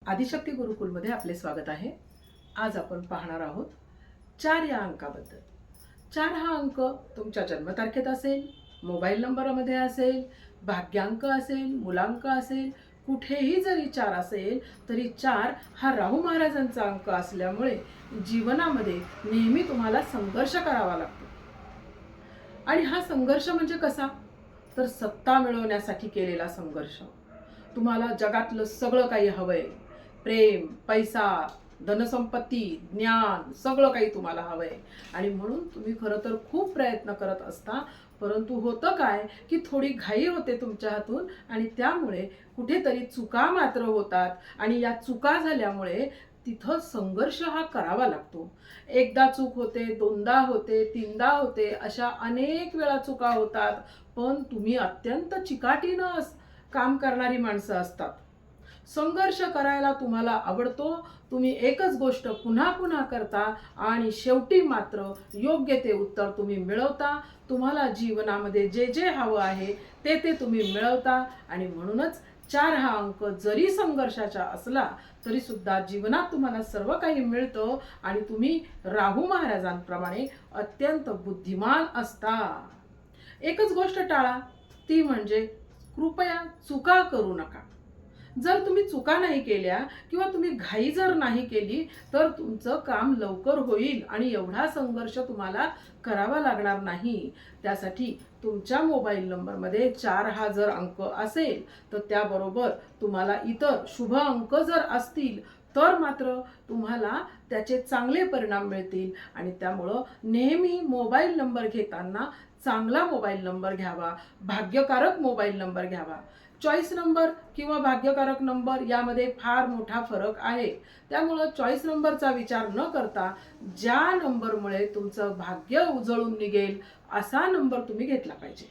आदिशक्ती गुरुकुलमध्ये आपले स्वागत आहे। आज आपण पाहणार आहोत 4 या अंकाबद्दल। 4 हा अंक तुमच्या जन्मतारखेत असेल, मोबाईल नंबरमध्ये असेल, भाग्यांक असेल, मूलांक असेल, कुठेही जरी 4 असेल तरी 4 हा राहू महाराजांचा अंक असल्यामुळे जीवनामध्ये नेहमी तुम्हाला संघर्ष करावा लागतो। आणि हा संघर्ष म्हणजे कसा? तर सत्ता मिळवण्यासाठी केलेला संघर्ष। तुम्हाला जगातलं सगळं काही हवंय, प्रेम, पैसा, धनसंपत्ती, ज्ञान सगळं काही तुम्हाला हवंय आणि म्हणून तुम्ही खरं तर खूप प्रयत्न करत असता। परंतु होतं काय की थोडी घाई होते तुमच्या हातून आणि त्यामुळे कुठेतरी चुका मात्र होतात आणि या चुका झाल्यामुळे तिथं संघर्ष हा करावा लागतो। एकदा चूक होते, दोनदा होते, तीनदा होते, अशा अनेक वेळा चुका होतात, पण तुम्ही अत्यंत चिकाटीनं काम करणारी माणसं असतात। संघर्ष करायला तुम्हाला आवडतो, तुम्ही एकच गोष्ट पुन्हा पुन्हा करता आणि शेवटी मात्र योग्य ते उत्तर तुम्ही मिळवता। तुम्हाला जीवनामध्ये जे जे हवं आहे ते तुम्ही मिळवता आणि म्हणूनच 4 हा अंक जरी संघर्षाचा असला तरी सुद्धा जीवनात तुम्हाला सर्व काही मिळतं आणि तुम्ही राहू महाराजांप्रमाणे अत्यंत बुद्धिमान असता। एकच गोष्ट टाळा, ती म्हणजे कृपया चुका करू नका। जर तुम्ही चुका नाही केल्या किंवा तुम्ही घाई जर नाही केली तर तुमचं काम लवकर होईल आणि एवढा संघर्ष तुम्हाला करावा लागणार नाही। त्यासाठी तुमच्या मोबाईल नंबरमध्ये 4 हा जर अंक असेल तर त्याबरोबर तुम्हाला इतर शुभ अंक जर असतील तर मात्र तुम्हाला त्याचे चांगले परिणाम मिळतील आणि त्यामुळं नेहमी मोबाईल नंबर घेताना चांगला मोबाईल नंबर घ्यावा, भाग्यकारक मोबाईल नंबर घ्यावा। चॉईस नंबर किंवा भाग्यकारक नंबर यामध्ये फार मोठा फरक आहे। त्यामुळे चॉईस नंबरचा विचार न करता ज्या नंबरमुळे तुमचं भाग्य उजळून निघेल असा नंबर तुम्ही घेतला पाहिजे।